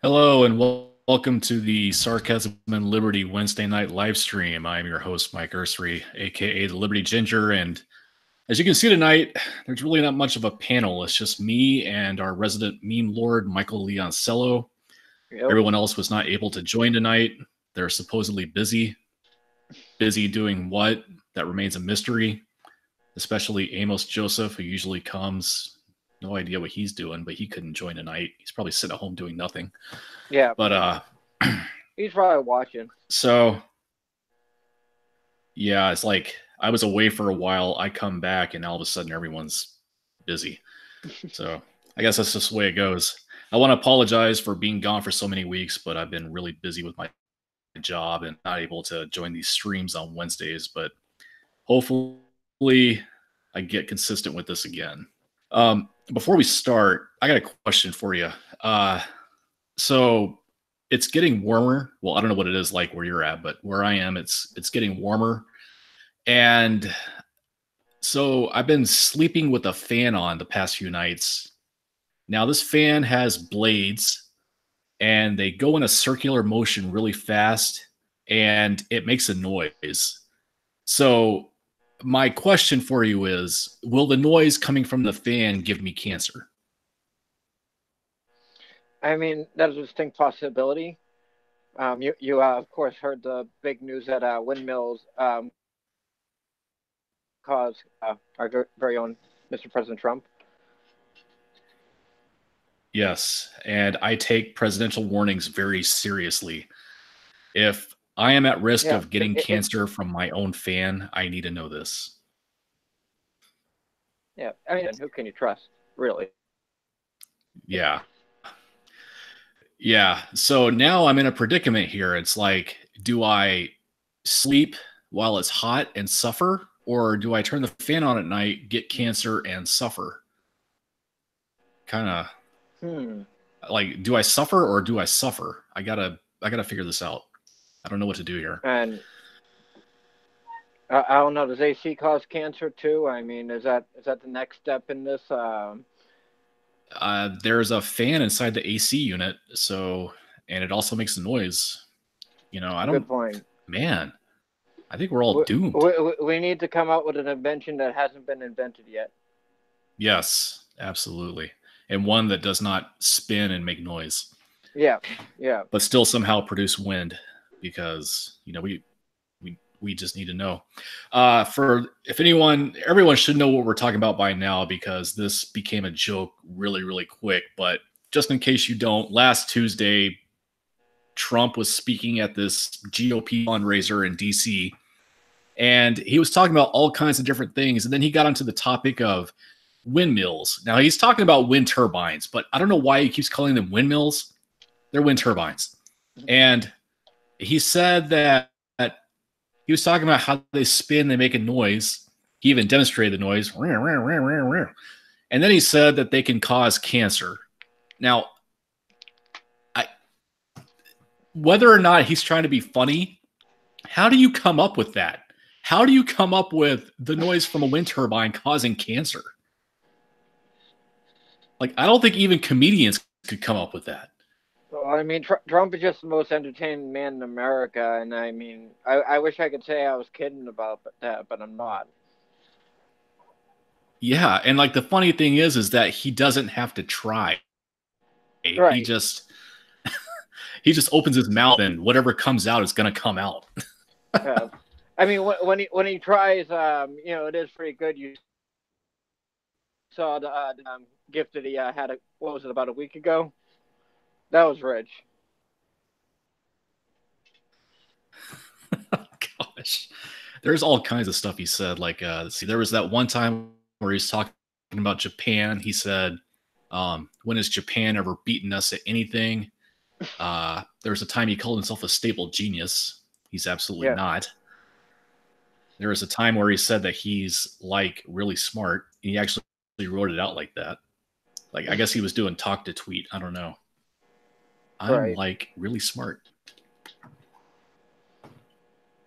Hello and welcome to the Sarcasm and Liberty Wednesday night live stream. I'm your host, Mike Ursery, aka the Liberty Ginger. And as you can see tonight, there's really not much of a panel. It's just me and our resident meme lord, Michael Leoncello. Yep. Everyone else was not able to join tonight. They're supposedly busy. Busy doing what? That remains a mystery, especially Amos Joseph, who usually comes. No idea what he's doing, but he couldn't join tonight. He's probably sitting at home doing nothing. Yeah. But He's probably watching. so yeah, it's like I was away for a while. I come back, and all of a sudden, everyone's busy. So I guess that's just the way it goes. I want to apologize for being gone for so many weeks, but I've been really busy with my job and not able to join these streams on Wednesdays. But hopefully, I get consistent with this again. Before we start, I got a question for you. So it's getting warmer. Well, I don't know what it is like where you're at, but where I am, it's getting warmer. And so I've been sleeping with a fan on the past few nights. Now this fan has blades and they go in a circular motion really fast and it makes a noise. So my question for you is, will the noise coming from the fan give me cancer? I mean, that's a distinct possibility. You of course heard the big news that Windmills caused our very own Mr. President Trump. Yes, and I take presidential warnings very seriously. If I am at risk Yeah. of getting cancer from my own fan, I need to know this. Yeah. I mean, who can you trust, really? Yeah. Yeah. So now I'm in a predicament here. It's like, do I sleep while it's hot and suffer? Or do I turn the fan on at night, get cancer, and suffer? Kind of like, do I suffer or do I suffer? I gotta figure this out. I don't know what to do here. And I don't know. Does AC cause cancer too? I mean, is that the next step in this? There's a fan inside the AC unit, so and it also makes a noise. I Good don't. point. Man, I think we're all We, doomed. we need to come up with an invention that hasn't been invented yet. Yes, absolutely, and one that does not spin and make noise, Yeah. Yeah. but still somehow produce wind, because we just need to know. For if everyone should know what we're talking about by now, because this became a joke really, really quick. But just in case you don't, last Tuesday, Trump was speaking at this GOP fundraiser in DC, and he was talking about all kinds of different things. And then he got onto the topic of windmills. Now he's talking about wind turbines, but I don't know why he keeps calling them windmills. They're wind turbines. And he said that he was talking about how they spin, they make a noise. He even demonstrated the noise. And then he said that they can cause cancer. Now, whether or not he's trying to be funny, how do you come up with that? How do you come up with the noise from a wind turbine causing cancer? Like, I don't think even comedians could come up with that. Well, I mean, Trump is just the most entertaining man in America, and I mean, I wish I could say I was kidding about that, but I'm not. Yeah, and like the funny thing is that he doesn't have to try. Right. He just opens his mouth and whatever comes out is going to come out. I mean, when he tries, it is pretty good. You saw the gift that he had. What was it, about a week ago? That was rich. Gosh, there's all kinds of stuff he said. Like, let's see, there was that one time where he's talking about Japan. He said, when has Japan ever beaten us at anything? There was a time he called himself a stable genius. He's absolutely not. There was a time where he said that he's like really smart, and he actually wrote it out like that. Like, I guess he was doing talk to tweet. I don't know. I'm like really smart.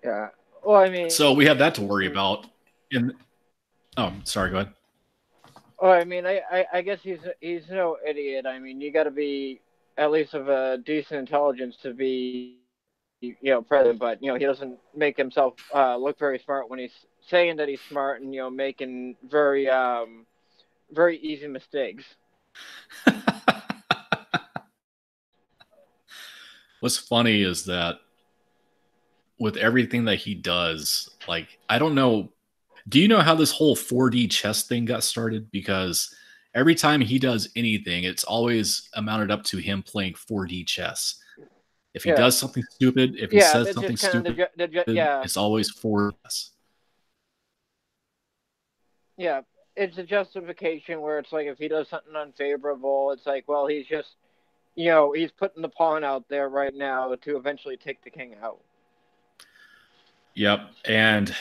Yeah. Well, I mean, so we have that to worry about. Sorry, go ahead. Oh, I mean, I guess he's no idiot. I mean, you got to be at least of a decent intelligence to be, president. But he doesn't make himself look very smart when he's saying that he's smart and making very easy mistakes. What's funny is that with everything that he does, like, I don't know. Do you know how this whole 4D chess thing got started? Because every time he does anything, it's always amounted up to him playing 4D chess. If he Yeah, does something stupid, if he yeah, says it's something just kind of stupid, yeah, it's always 4D chess. yeah. It's a justification where it's like if he does something unfavorable, it's like, well, he's just he's putting the pawn out there right now to eventually take the king out. Yep. And,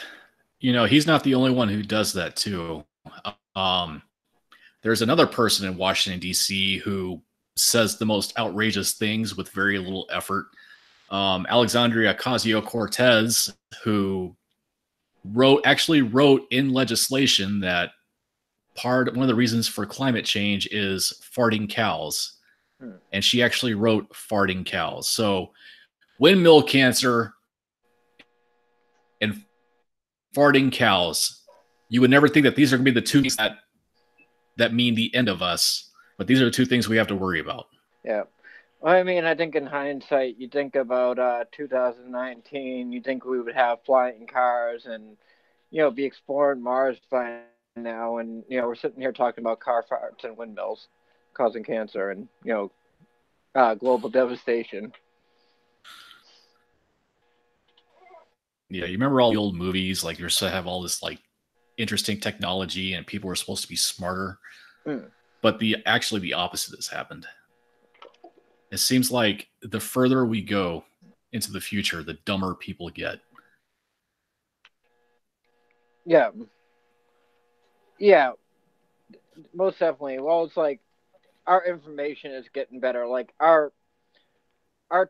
he's not the only one who does that too. Um, there's another person in Washington, D.C. who says the most outrageous things with very little effort. Alexandria Ocasio-Cortez, who actually wrote in legislation that one of the reasons for climate change is farting cows. And she actually wrote farting cows. So windmill cancer and farting cows. You would never think that these are going to be the two things that mean the end of us, but these are the two things we have to worry about. Yeah. Well, I mean, I think in hindsight, you think about 2019, you think we would have flying cars and, be exploring Mars by now. And, we're sitting here talking about car farts and windmills causing cancer and, global devastation. Yeah, you remember all the old movies, like you're supposed to have all this like interesting technology and people were supposed to be smarter. But actually the opposite has happened. It seems like the further we go into the future, the dumber people get. Yeah. Yeah, most definitely. Well, it's like our information is getting better. Like our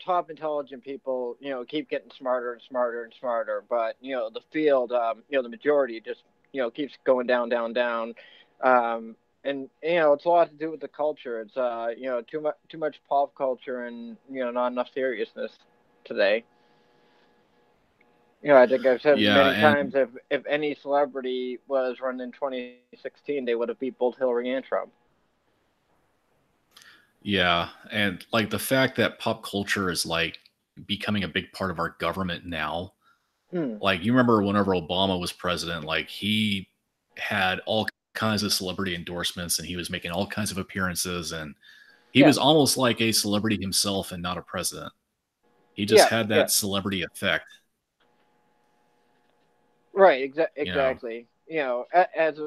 top intelligent people, keep getting smarter and smarter and smarter. But the field, the majority just keeps going down, down, down. And it's a lot to do with the culture. It's too much pop culture and not enough seriousness today. I think I've said Yeah, many and times if any celebrity was run in 2016, they would have beat both Hillary and Trump. yeah, and like the fact that pop culture is like becoming a big part of our government now. Like you remember whenever Obama was president, like he had all kinds of celebrity endorsements and he was making all kinds of appearances and he Yeah, was almost like a celebrity himself and not a president. He just yeah, had yeah. that celebrity effect, Right, you know. exactly. As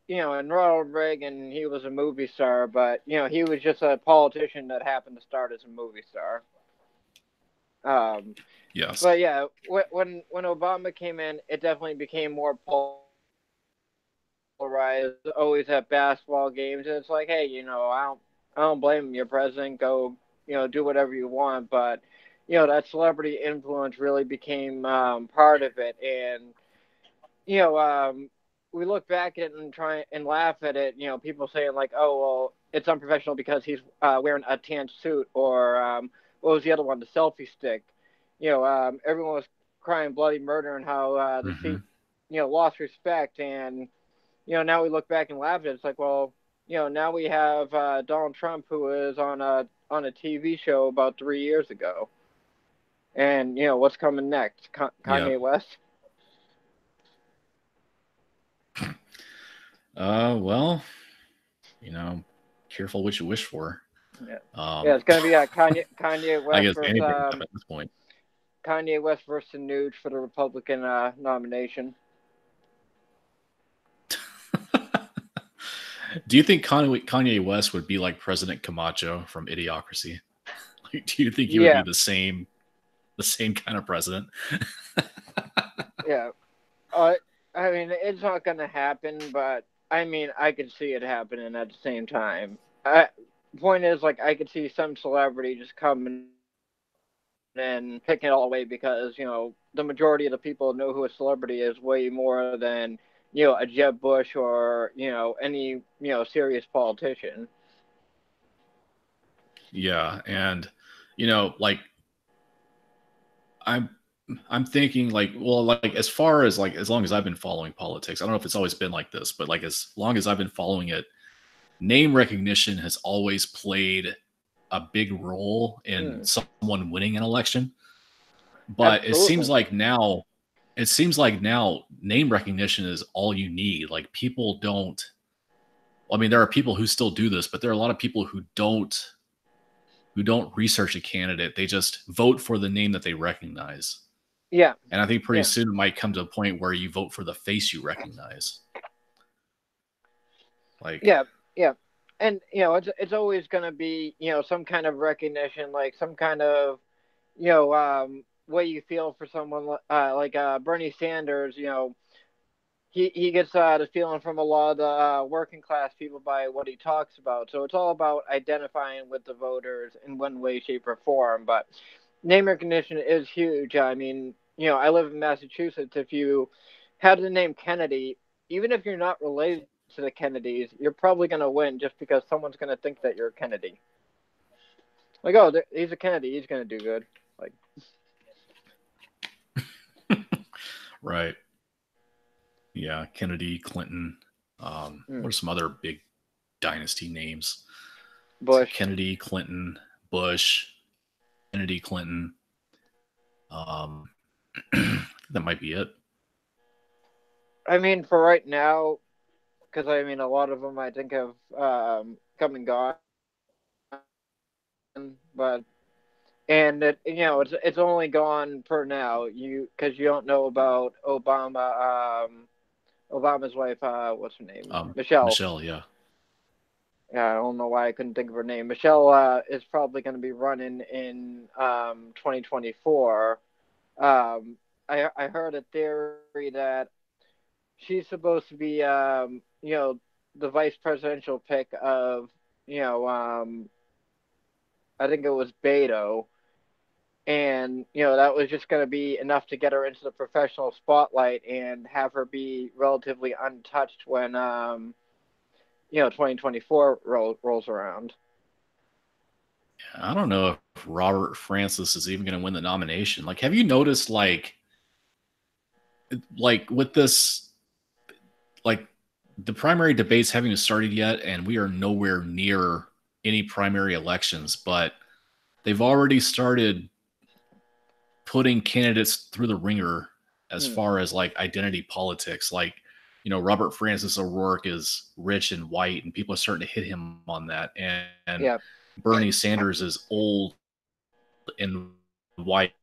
and Ronald Reagan, he was a movie star, but he was just a politician that happened to start as a movie star. Um, Yes. but yeah, when Obama came in, it definitely became more polarized. Always at basketball games, and it's like, hey, I don't blame him. You're president. Go, do whatever you want. But that celebrity influence really became part of it, and you know, we look back at it and try and laugh at it. People saying like, "Oh, well, it's unprofessional because he's wearing a tan suit," or what was the other one, the selfie stick. Everyone was crying bloody murder and how the Mm-hmm. seat, lost respect, and now we look back and laugh at it. It's like, well, now we have Donald Trump who was on a TV show about 3 years ago, and what's coming next? Yep. Kanye West. Well, you know, careful what you wish for. Yeah, yeah, Um, it's gonna be Kanye I West guess versus anything at this point. Nuge for the Republican nomination. Do you think Kanye West would be like President Camacho from Idiocracy? Like, do you think he would be Yeah, the same kind of president? yeah. Uh, I mean, it's not gonna happen, but I mean, I could see it happening at the same time. Point is, like, I could see some celebrity just coming and picking it all away because the majority of the people know who a celebrity is way more than a Jeb Bush or any serious politician. Yeah, and like I'm I'm thinking like, well, like as far as like as long as I've been following politics, I don't know if it's always been like this, but like as long as I've been following it, name recognition has always played a big role in Hmm. someone winning an election. But Absolutely. it seems like now name recognition is all you need. Like people don't, I mean, there are people who still do this, but there are a lot of people who don't research a candidate. They just vote for the name that they recognize. Yeah. And I think pretty Yeah. soon it might come to a point where you vote for the face you recognize. Like, Yeah. Yeah. And it's always going to be some kind of recognition, like some kind of way you feel for someone like Bernie Sanders. He gets the feeling from a lot of the working class people by what he talks about. So it's all about identifying with the voters in one way, shape, or form. But name recognition is huge. I mean, I live in Massachusetts. If you had the name Kennedy, even if you're not related to the Kennedys, you're probably going to win just because someone's going to think that you're a Kennedy. Like, oh, he's a Kennedy. He's going to do good. Like, right. Yeah. Kennedy, Clinton. What are some other big dynasty names? So Bush. Kennedy, Clinton, Bush, Kennedy, Clinton. Um, that might be it. I mean, for right now, because I mean, a lot of them I think have come and gone, but it's only gone for now. Because you don't know about Obama, Obama's wife. What's her name? Michelle. Michelle. Yeah. Yeah, I don't know why I couldn't think of her name. Michelle is probably going to be running in 2024. I heard a theory that she's supposed to be the vice presidential pick of you know I think it was Beto, and that was just going to be enough to get her into the professional spotlight and have her be relatively untouched when 2024 rolls around. I don't know if Robert Francis is even going to win the nomination. Like, have you noticed, like with this, like the primary debates haven't even started yet, and we are nowhere near any primary elections, but they've already started putting candidates through the ringer as Hmm. far as like identity politics. Like, Robert Francis O'Rourke is rich and white, and people are starting to hit him on that. And Yeah. Bernie Sanders is old and white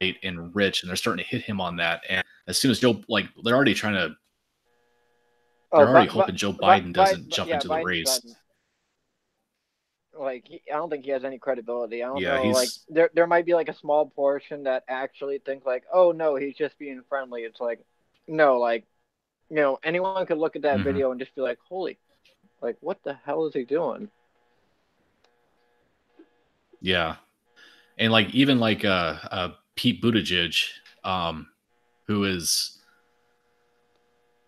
and rich, and they're starting to hit him on that. And as soon as Joe, like, Oh, they're already hoping Joe Biden doesn't jump Yeah, into the Biden's race. done. Like, I don't think he has any credibility. I don't Yeah, know. Like, there might be like a small portion that actually think like, oh no, he's just being friendly. It's like, no, like, anyone could look at that mhm. video and just be like, holy, like, what the hell is he doing? Yeah, and like even like Pete Buttigieg, um, who is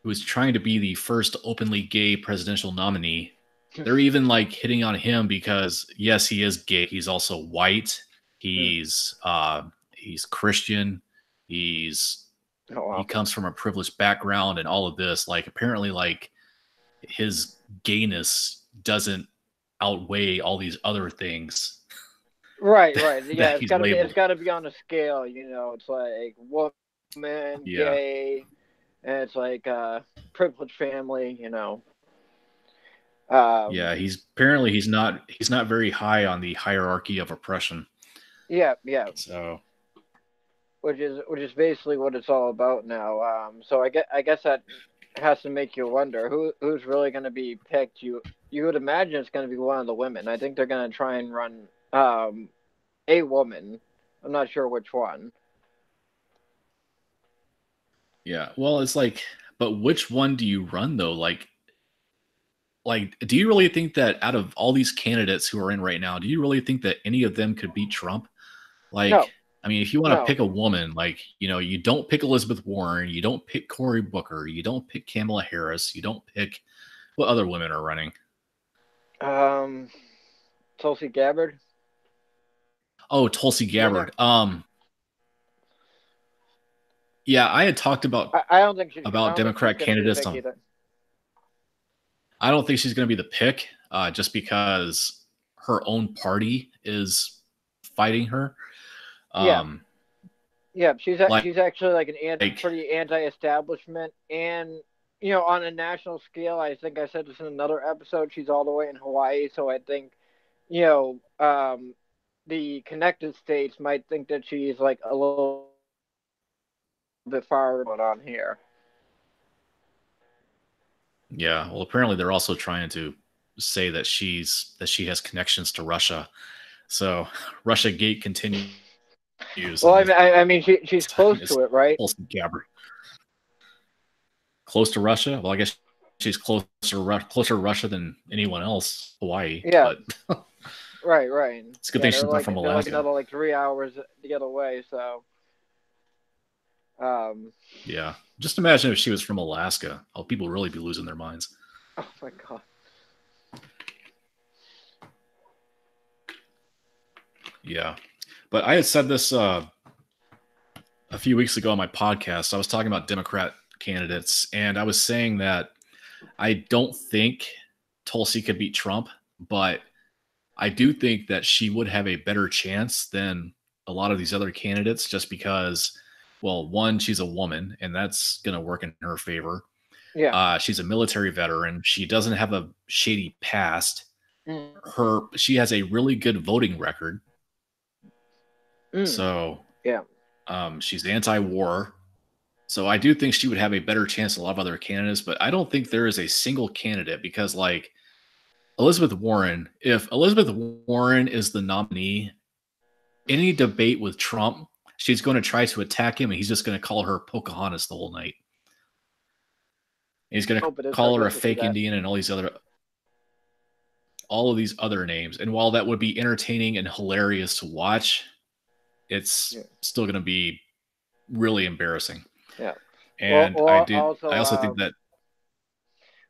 who is trying to be the first openly gay presidential nominee. They're even like hitting on him because yes, he is gay. He's also white. Hmm. He's Christian. He's Oh he wow. comes from a privileged background and all of this. Like apparently, like his gayness doesn't outweigh all these other things Right, right. Yeah, that he's it's labeled. gotta be on a scale. It's like woman, Yeah. gay, and it's like privileged family. Um, Yeah, he's not very high on the hierarchy of oppression. yeah, yeah. So Which is basically what it's all about now. So I guess that has to make you wonder who's really going to be picked. You would imagine it's going to be one of the women. I think they're going to try and run a woman. I'm not sure which one. yeah, well, it's like, but which one do you run though? Like, do you really think that out of all these candidates who are in right now, do you really think that any of them could beat Trump? Like, No, I mean, if you want to no. pick a woman, like, you don't pick Elizabeth Warren, you don't pick Cory Booker, you don't pick Kamala Harris, you don't pick what other women are running. Um, Tulsi Gabbard. Oh, Tulsi Junior. Gabbard. Yeah, I had talked I don't think she's Democrat going to be the candidates. pick either. I don't think she's going to be the pick, just because her own party is fighting her. Yeah, Um, yeah, like, she's actually like like, pretty anti-establishment, and on a national scale, I think I said this in another episode. She's all the way in Hawaii, so I think you know the connected states might think that she's like a little bit far going on here. yeah. Well, apparently they're also trying to say that she has connections to Russia. So Russia Gate continues, Well, and I mean, she's close it's to it, right? Tulsi Gabbard close to Russia. Well, I guess she's closer to Russia than anyone else. Hawaii, Yeah, but right, right. it's a good Yeah, thing she's not from they're like Alaska. another like 3 hours the other way. So, um, Yeah, just imagine if she was from Alaska. Oh, people would really be losing their minds. oh my god. Yeah, but I had said this a few weeks ago on my podcast. I was talking about Democrat candidates, and I was saying that I don't think Tulsi could beat Trump, but I do think that she would have a better chance than a lot of these other candidates, just because, well, one, she's a woman, and that's going to work in her favor. Yeah. She's a military veteran. She doesn't have a shady past. Mm. She has a really good voting record. Mm. So Yeah. she's anti-war. So I do think she would have a better chance than a lot of other candidates, but I don't think there is a single candidate, because, like, Elizabeth Warren, if Elizabeth Warren is the nominee, any debate with Trump, she's going to try to attack him, and he's just going to call her Pocahontas the whole night. And he's going to call her a fake Indian and all of these other names. And while that would be entertaining and hilarious to watch, it's still going to be really embarrassing. Yeah. And I also think that.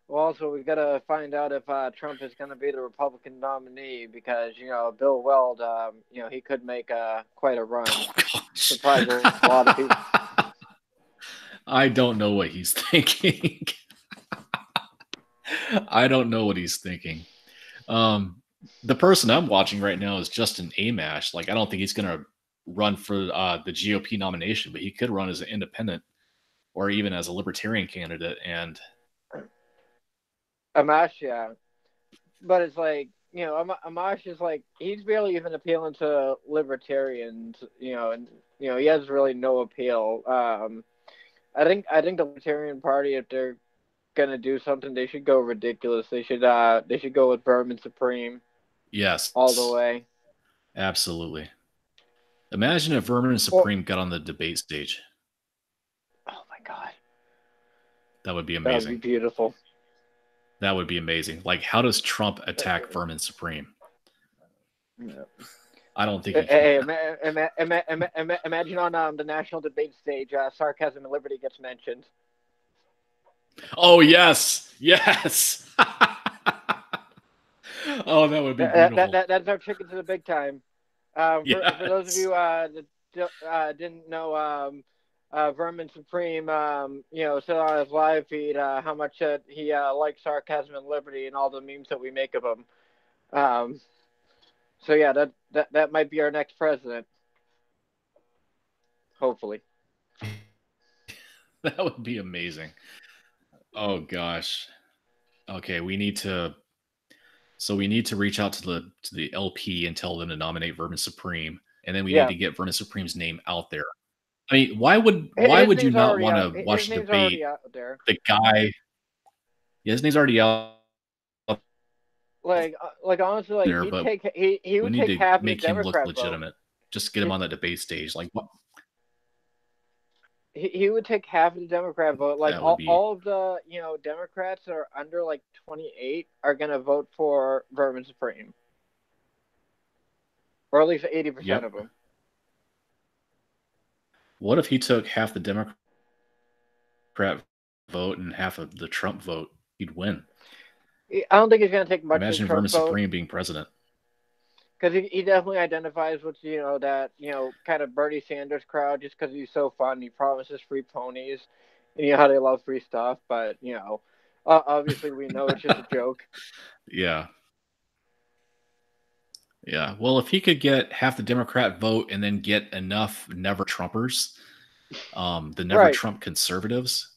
Well, also we got to find out if Trump is going to be the Republican nominee, because Bill Weld, he could make quite a run. Oh, surprise a lot of people. I don't know what he's thinking. I don't know what he's thinking. The person I'm watching right now is Justin Amash. Like, I don't think he's going to run for the GOP nomination, but he could run as an independent or even as a libertarian candidate. And Amash, yeah, but it's like Amash is like, he's barely even appealing to libertarians, and he has really no appeal. I think the Libertarian Party, if they're gonna do something, they should go ridiculous. They should go with Vermin Supreme. Yes, all the way. Absolutely. Imagine if Vermin Supreme got on the debate stage. Oh my god, that would be amazing. That would be beautiful. That would be amazing. Like, how does Trump attack Vermin Supreme? Yeah. I don't think. Imagine on the national debate stage, sarcasm and liberty gets mentioned. Oh yes, yes. Oh, that would be beautiful. That's our ticket to the big time. Yes. For those of you that didn't know, Vermin Supreme, said on his live feed how much he likes sarcasm and liberty and all the memes that we make of him. So yeah, that might be our next president. Hopefully. That would be amazing. Oh gosh. Okay, we need to reach out to the LP and tell them to nominate Vermin Supreme, and then we need to get Vermin Supreme's name out there. I mean, why would you not want to watch the debate? The guy, yeah, his name's already out. Like honestly, like there, he would take half make the him Democrat look legitimate. Vote. Just get him on that debate stage. Like, what? He would take half of the Democrat vote. Like all of the Democrats that are under like 28 are gonna vote for Vermin Supreme, or at least 80% of them. What if he took half the Democrat vote and half of the Trump vote? He'd win. I don't think he's gonna take much. Imagine Vermin Supreme being president. because he definitely identifies with that kind of Bernie Sanders crowd just because he's so fun. He promises free ponies, and you know how they love free stuff. But obviously we know it's just a joke. Yeah. Yeah. Well, if he could get half the Democrat vote and then get enough never Trumpers, the never Right? Trump conservatives,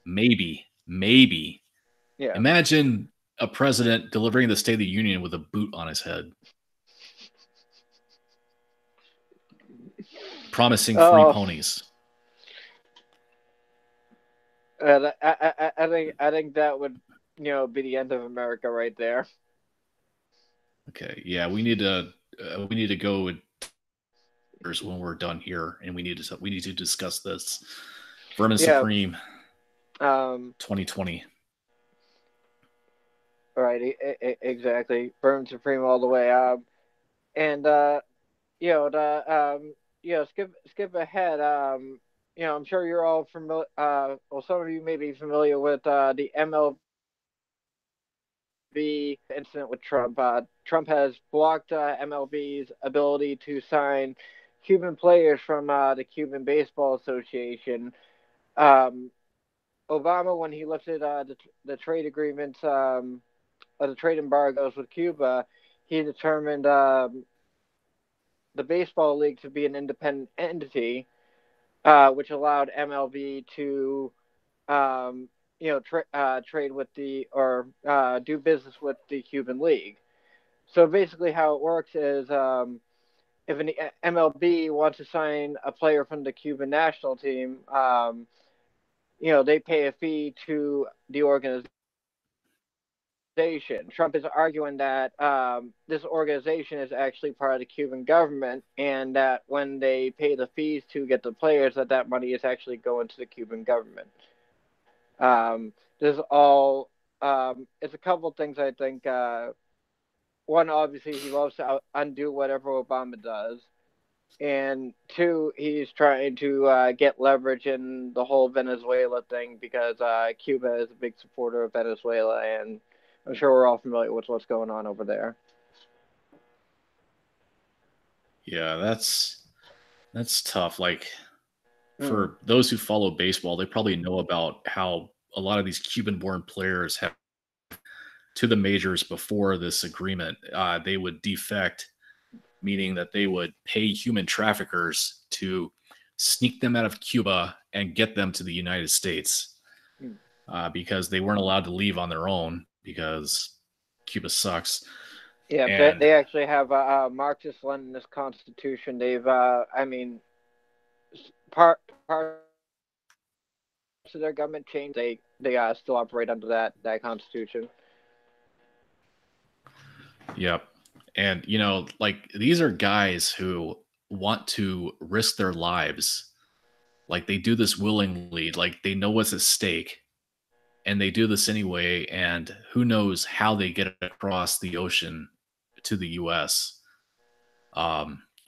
maybe. Yeah. Imagine a president delivering the State of the Union with a boot on his head, promising free Oh, ponies. I think that would be the end of America right there. Okay. Yeah, we need to go when we're done here, and we need to discuss this. Vermin Yeah. Supreme Um. 2020. Right. Exactly. Burn Supreme all the way. And the skip ahead. I'm sure you're all familiar. Well, some of you may be familiar with the MLB incident with Trump. Trump has blocked MLB's ability to sign Cuban players from the Cuban Baseball Association. Um, Obama, when he lifted the trade agreements, the trade embargoes with Cuba, he determined the baseball league to be an independent entity, which allowed MLB to trade with the or do business with the Cuban league. So basically, how it works is if an MLB wants to sign a player from the Cuban national team, they pay a fee to the organization. Trump is arguing that this organization is actually part of the Cuban government, and that when they pay the fees to get the players, that money is actually going to the Cuban government. There's all it's a couple of things I think. One, obviously, he loves to undo whatever Obama does, and two, he's trying to get leverage in the whole Venezuela thing because Cuba is a big supporter of Venezuela, and I'm sure we're all familiar with what's going on over there. Yeah, that's tough. Like Hmm. for those who follow baseball, they probably know about how a lot of these Cuban-born players have to the majors before this agreement. They would defect, meaning that they would pay human traffickers to sneak them out of Cuba and get them to the United States Hmm. because they weren't allowed to leave on their own because Cuba sucks. Yeah, And they actually have a Marxist Leninist constitution. They've, I mean, parts of their government changed. They still operate under that constitution. yep. And, like these are guys who want to risk their lives. Like they do this willingly, like they know what's at stake and they do this anyway. And who knows how they get across the ocean to the US,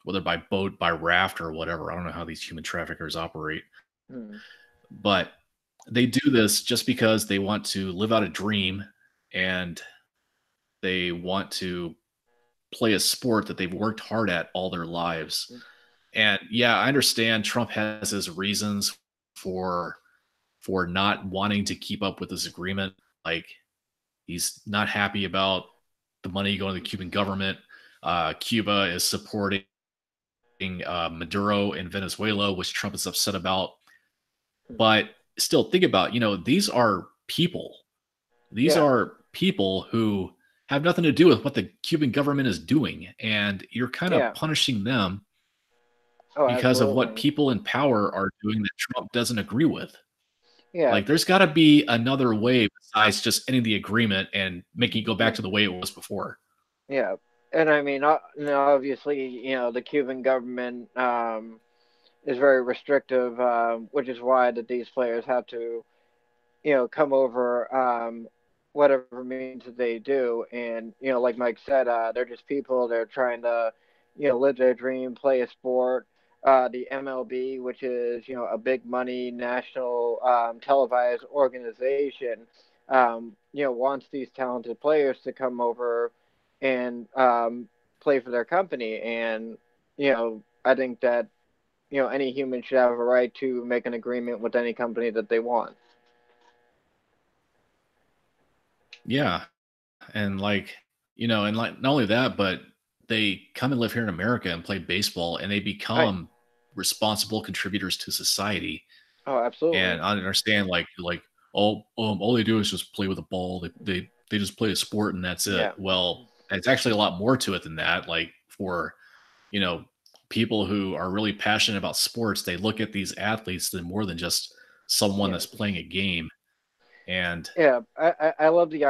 whether by boat, by raft, or whatever. I don't know how these human traffickers operate, Hmm. but they do this just because they want to live out a dream and they want to play a sport that they've worked hard at all their lives. And yeah, I understand Trump has his reasons for not wanting to keep up with this agreement. Like he's not happy about the money going to the Cuban government. Cuba is supporting Maduro in Venezuela, which Trump is upset about. But still, think about these are people. These Yeah. are people who have nothing to do with what the Cuban government is doing, and you're kind of Yeah. punishing them Oh, because of what absolutely. people in power are doing that Trump doesn't agree with. Yeah. Like, there's got to be another way besides just ending the agreement and making it go back Yeah. to the way it was before. Yeah. And I mean, obviously, the Cuban government is very restrictive, which is why that these players have to, come over whatever means that they do. And, like Mike said, they're just people. They're trying to, live their dream, play a sport. The MLB, which is, a big money national televised organization, wants these talented players to come over and play for their company, and I think that any human should have a right to make an agreement with any company that they want. Yeah, and and like not only that, but they come and live here in America and play baseball, and they I become responsible contributors to society. Oh, absolutely. And I understand, all they do is just play with a ball. They just play a sport and that's it. Yeah, Well, it's actually a lot more to it than that. Like for you know people who are really passionate about sports, they look at these athletes than more than just someone yeah, that's playing a game. And yeah. I love the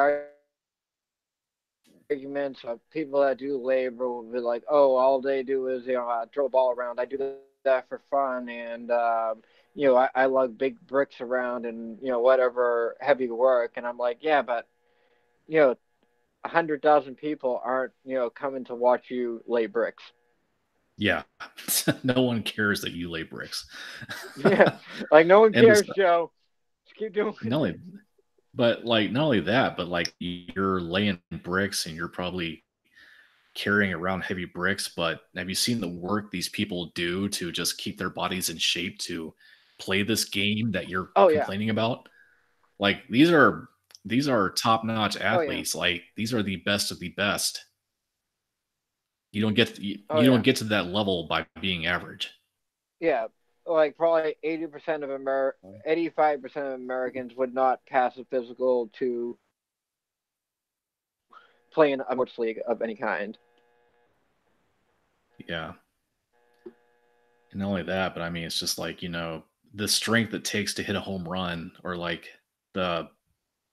arguments of people that do labor will be like, oh, all they do is throw a ball around. I do that for fun, and I lug big bricks around and whatever heavy work, and I'm like, yeah, but you know 100,000 people aren't coming to watch you lay bricks. yeah, no one cares that you lay bricks. Yeah, like no one And this, cares, Joe. Just keep doing not it. only, but like not only that, but like you're laying bricks and you're probably carrying around heavy bricks. But have you seen the work these people do to just keep their bodies in shape to play this game that you're Oh yeah, complaining about? Like these are top notch oh yeah, athletes. Like these are the best of the best. oh You don't yeah, get to that level by being average. yeah. Like probably 80% of 85% of Americans would not pass a physical to play in a sports league of any kind. Yeah. And not only that, but I mean, it's just like, the strength it takes to hit a home run or like the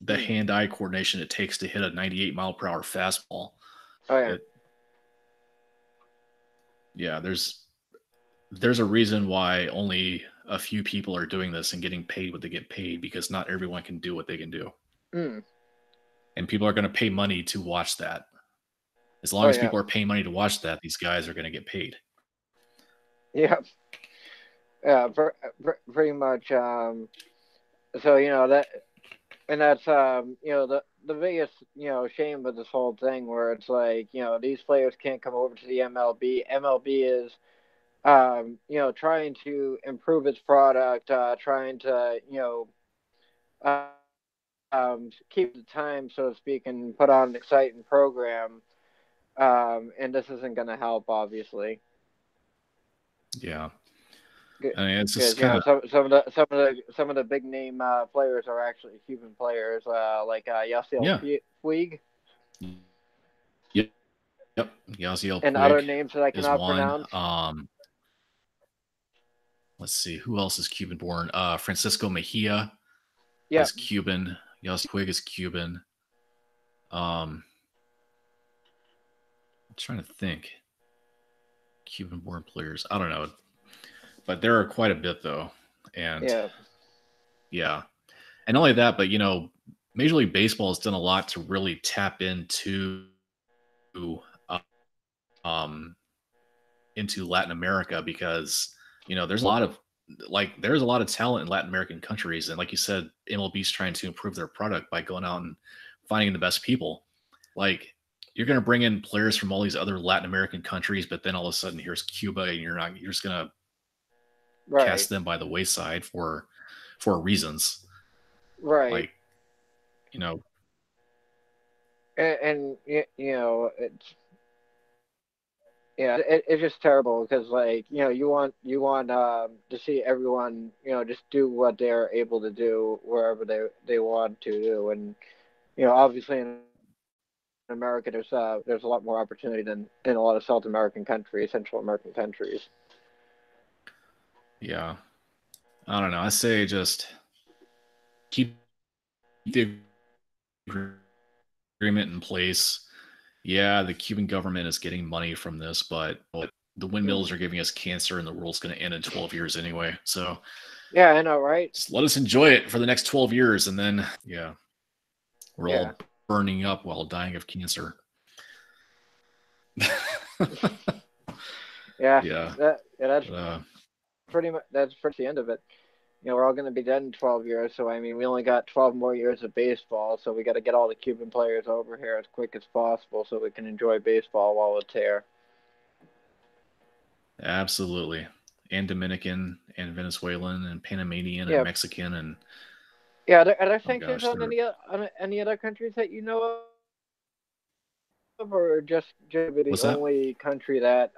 the Mm. hand-eye coordination it takes to hit a 98-mile-per-hour fastball. Oh yeah, It Yeah, there's a reason why only a few people are doing this and getting paid what they get paid because not everyone can do what they can do. mm. And people are going to pay money to watch that. As long Oh as yeah, people are paying money to watch that, these guys are going to get paid. yeah, yeah. Pretty much. So that and that's the biggest shame with this whole thing where it's like these players can't come over to the MLB. MLB is trying to improve its product, trying to keep the time, so to speak, and put on an exciting program. And this isn't going to help, obviously, Yeah. I mean, it's just because kind of some of the big name players are actually Cuban players, like Yasiel yeah. Puig Yep. Yep. Yasiel and other Puig names that I is cannot one. pronounce. Let's see who else is Cuban born. Francisco Mejia Yeah. is Cuban. Yasiel Puig is Cuban. I'm trying to think. Cuban born players. I don't know, but there are quite a bit though. And Yeah. yeah, and not only that, but Major League Baseball has done a lot to really tap uh, um into Latin America because there's a lot of talent in Latin American countries, and like you said, MLB's trying to improve their product by going out and finding the best people. Like you're going to bring in players from all these other Latin American countries, but then all of a sudden here's Cuba, and you're just going to Right. cast them by the wayside for reasons Right. like you know And it's it's just terrible because like you want to see everyone just do what they're able to do wherever they want to do, and obviously in America there's a lot more opportunity than in a lot of South American countries, Central American countries. yeah, I don't know, I say just keep the agreement in place. Yeah, the Cuban government is getting money from this, but the Mm. windmills are giving us cancer and the world's going to end in 12 years anyway, so Yeah, I know, right? just let us enjoy it for the next 12 years and then yeah, we're Yeah, all burning up while dying of cancer. yeah. Yeah, That's but, pretty much the end of it. We're all going to be dead in 12 years. So, I mean, we only got 12 more years of baseball. So, we got to get all the Cuban players over here as quick as possible so we can enjoy baseball while it's here. Absolutely. And Dominican and Venezuelan and Panamanian and Yeah, Mexican and yeah. Are there oh sanctions gosh, on any other countries that you know of, or just the what's that? only country that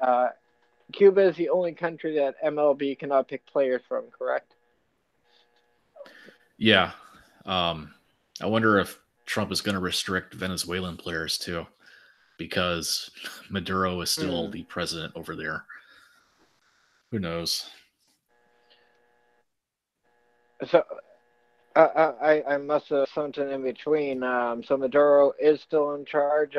Cuba is the only country that MLB cannot pick players from? Correct. Yeah. I wonder if Trump is going to restrict Venezuelan players too, because Maduro is still Hmm. the president over there. Who knows? So I must have something in between. So Maduro is still in charge.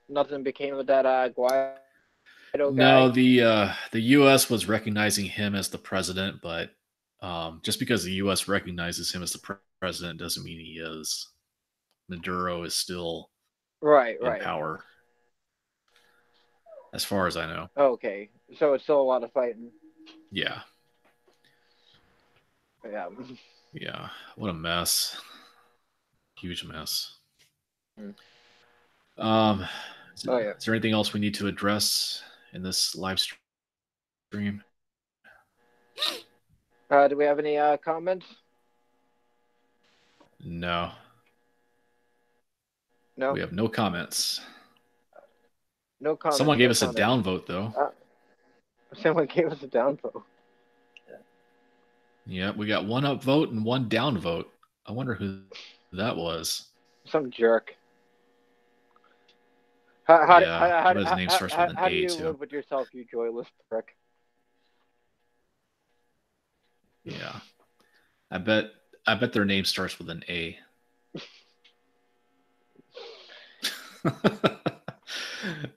Nothing became of that Guaido No, guy. the U.S. was recognizing him as the president, but just because the U.S. recognizes him as the president doesn't mean he is. Maduro is still Right, in right. power, as far as I know. Okay, so it's still a lot of fighting. Yeah, Yeah. yeah. What a mess! Huge mess. Hmm. Um, Oh yeah. is there anything else we need to address in this live stream? Do we have any comments? No, we No, have no comments. no Someone comments. gave No us a comments. downvote though. Uh, Someone gave us a downvote. Yeah, we got one upvote and one downvote. I wonder who that was. Some jerk. How how Yeah, I bet his name starts with an how do A you too. live with yourself, you joyless prick? Yeah, I bet I bet their name starts with an A.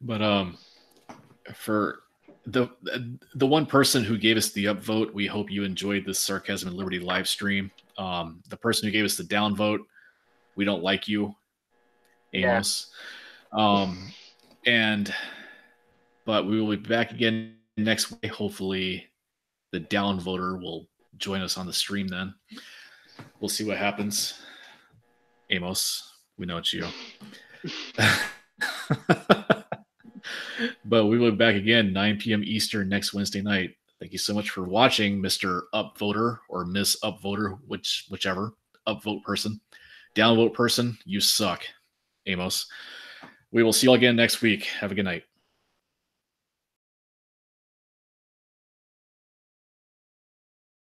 But for the the one person who gave us the upvote, we hope you enjoyed this Sarcasm and Liberty live stream. The person who gave us the downvote, we don't like you, Yeah. Amos. Um, and but we will be back again next week. Hopefully, the downvoter will join us on the stream then. We'll see what happens. Amos, we know it's you. But we will be back again 9 p.m. Eastern next Wednesday night. Thank you so much for watching, Mr. Upvoter or Miss Upvoter, whichever upvote person. Downvote person, you suck, Amos. We will see you all again next week. Have a good night.